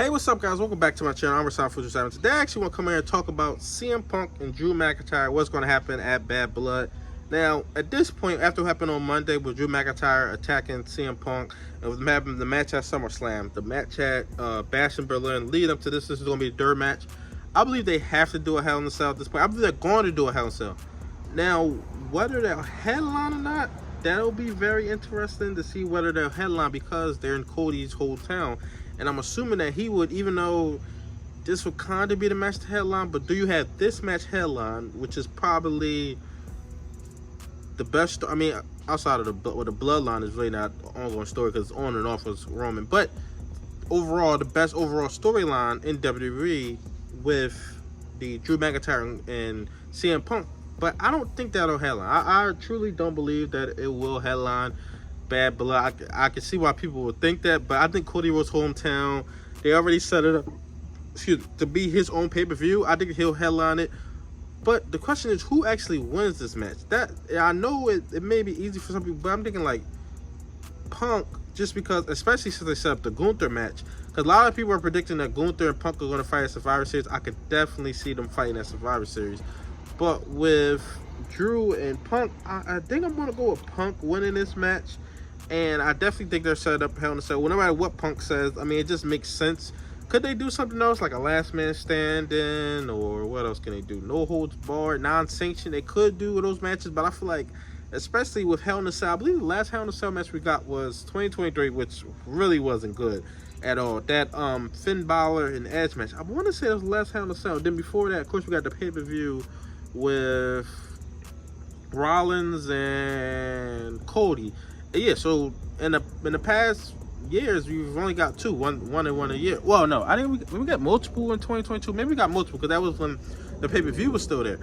Hey, what's up, guys? Welcome back to my channel. I'm Rashawn427. Today, I actually want to come here and talk about CM Punk and Drew McIntyre, what's going to happen at Bad Blood. Now, at this point, after what happened on Monday with Drew McIntyre attacking CM Punk, and with having the match at SummerSlam, the match at Bash in Berlin, lead up to this is going to be the third match. I believe they have to do a Hell in a Cell at this point. I believe they're going to do a Hell in a Cell. Now, whether they'll headline or not, that'll be very interesting to see whether they'll headline, because they're in Cody's hometown. And I'm assuming that he would, even though this would kind of be the match to headline, but do you have this match headline, which is probably the best? I mean, outside of the Bloodline is really not an ongoing story because on and off was Roman. But overall, the best overall storyline in WWE with the Drew McIntyre and CM Punk. But I don't think that'll headline. I truly don't believe that it will headline Bad Blood. I can see why people would think that, but I think Cody Rhodes' hometown, they already set it up to be his own pay-per-view. I think he'll headline it. But the question is, who actually wins this match? That I know it may be easy for some people, but I'm thinking like Punk, just because, especially since they set up the Gunther match, because a lot of people are predicting that Gunther and Punk are going to fight at Survivor Series. I could definitely see them fighting at Survivor Series. But with Drew and Punk, I think I'm going to go with Punk winning this match. And I definitely think they're set up Hell in a Cell. Well, no matter what Punk says, I mean, it just makes sense. Could they do something else, like a last man standing, or what else can they do? No holds barred, non-sanctioned. They could do those matches, but I feel like, especially with Hell in a Cell, I believe the last Hell in a Cell match we got was 2023, which really wasn't good at all. That Finn Balor and Edge match, I want to say it was the last Hell in a Cell. Then before that, of course, we got the pay-per-view with Rollins and Cody. Yeah, so in the past years, we've only got two, one and one a year. Well, no, I think we got multiple in 2022. Maybe we got multiple because that was when the pay-per-view was still there.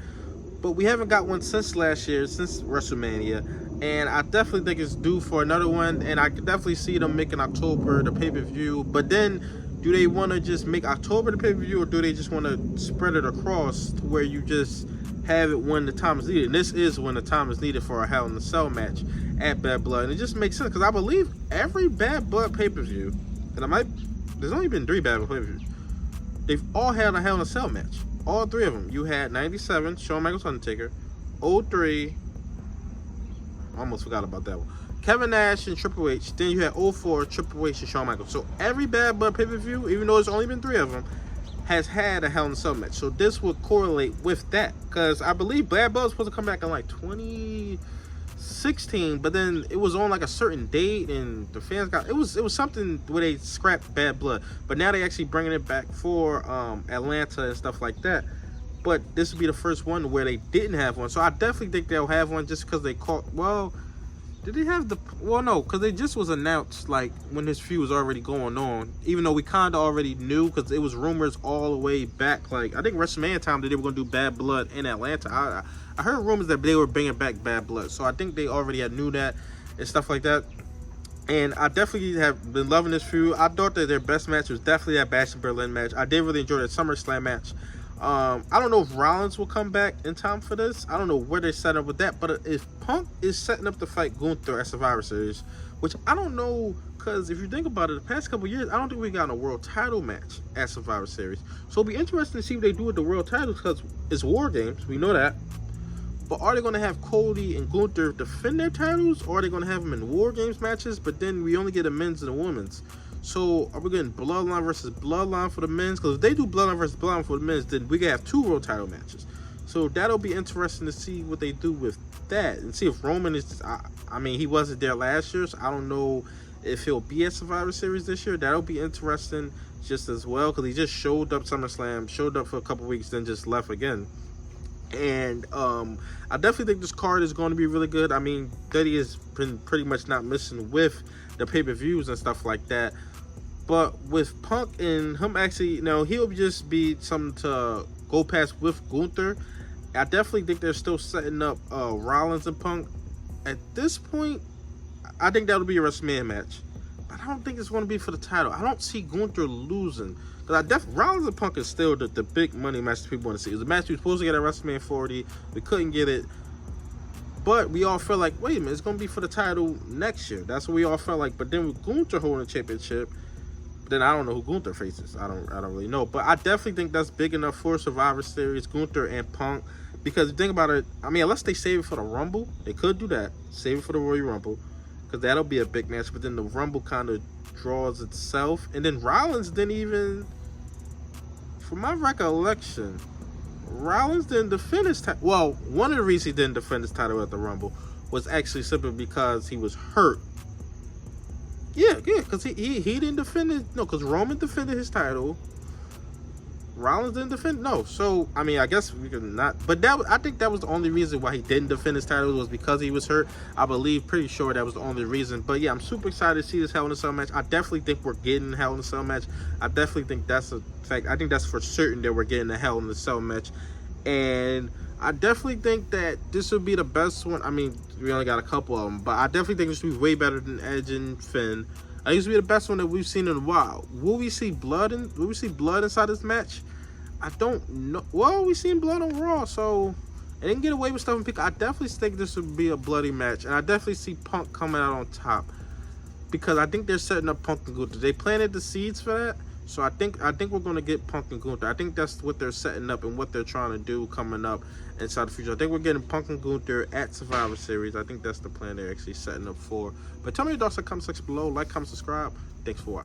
But we haven't got one since last year, since WrestleMania. And I definitely think it's due for another one. And I could definitely see them making October the pay-per-view. But then, do they want to just make October the pay-per-view, or do they just want to spread it across to where you just have it when the time is needed? And this is when the time is needed for a Hell in a Cell match at Bad Blood. And it just makes sense because I believe every Bad Blood pay-per-view, and there's only been 3 Bad Blood pay-per-views, they've all had a Hell in a Cell match. All 3 of them. You had 97, Shawn Michaels Undertaker, 03, I almost forgot about that one, Kevin Nash and Triple H. Then you had 04, Triple H and Shawn Michaels. So every Bad Blood pay-per-view, even though it's only been 3 of them, has had a Hell in a Cell match. So this would correlate with that, because I believe Bad Blood was supposed to come back in like 2016, but then it was on like a certain date, and the fans got it was something where they scrapped Bad Blood, but now they actually bringing it back for Atlanta and stuff like that. But this would be the first one where they didn't have one, so I definitely think they'll have one, just because they caught. Well, did they have the? Well, no, because it just was announced like when this feud was already going on. Even though we kind of already knew, because it was rumors all the way back. Like I think WrestleMania time that they were going to do Bad Blood in Atlanta. I heard rumors that they were bringing back Bad Blood, so I think they already knew that and stuff like that. And I definitely have been loving this feud. I thought that their best match was definitely that Bash in Berlin match. I did really enjoy that SummerSlam match. I don't know if Rollins will come back in time for this. I don't know where they set up with that. But if Punk is setting up to fight Gunther at Survivor Series, which I don't know, because if you think about it, the past couple years, I don't think we got a world title match at Survivor Series. So it'll be interesting to see what they do with the world titles, because it's War Games. We know that. But are they going to have Cody and Gunther defend their titles, or are they going to have them in War Games matches? But then we only get a men's and a women's. So are we getting Bloodline versus Bloodline for the men's? Because if they do Bloodline versus Bloodline for the men's, then we can have 2 world title matches. So that'll be interesting to see what they do with that, and see if Roman is. I mean, he wasn't there last year, so I don't know if he'll be at Survivor Series this year. That'll be interesting just as well, because he just showed up SummerSlam, showed up for a couple weeks, then just left again. And I definitely think this card is going to be really good. I mean, Duddy has been pretty much not missing with the pay-per-views and stuff like that. But with Punk and him actually, you know, he'll just be something to go past with Gunther. I definitely think they're still setting up Rollins and Punk. At this point, I think that'll be a WrestleMania match. But I don't think it's going to be for the title. I don't see Gunther losing. Because Rollins and Punk is still the big money match that people want to see. It was a match we were supposed to get at WrestleMania 40. We couldn't get it. But we all felt like, wait a minute, it's going to be for the title next year. That's what we all felt like. But then with Gunther holding the championship, But then I don't know who Gunther faces. I don't really know. But I definitely think that's big enough for Survivor Series, Gunther and Punk. Because think about it, I mean, unless they save it for the Rumble, they could do that. Save it for the Royal Rumble. Because that'll be a big match. But then the Rumble kind of draws itself. And then Rollins didn't even, from my recollection, Rollins didn't defend his title. Well, one of the reasons he didn't defend his title at the Rumble was actually simply because he was hurt. Yeah, because he didn't defend it. No, because Roman defended his title. Rollins didn't defend. No, so I mean, I guess we could not. But I think that was the only reason why he didn't defend his title was because he was hurt. I believe, pretty sure that was the only reason. But yeah, I'm super excited to see this Hell in a Cell match. I definitely think we're getting a Hell in a Cell match. I definitely think that's a fact. I think that's for certain that we're getting a Hell in a Cell match, and I definitely think that this would be the best one. I mean, we only got a couple of them, but I definitely think this would be way better than Edge and Finn. I used to be the best one that we've seen in a while. Will we see blood inside this match? I don't know. Well, we seen blood on Raw, so I didn't get away with stuff and pick. I definitely think this would be a bloody match, and I definitely see Punk coming out on top because I think they're setting up Punk and Gunther. They planted the seeds for that, so I think we're gonna get Punk and Gunther. I think that's what they're setting up and what they're trying to do coming up inside the future. I think we're getting Punk and Gunther at Survivor Series. I think that's the plan they're actually setting up for. But tell me your thoughts in the comment section below. Like, comment, subscribe. Thanks for watching.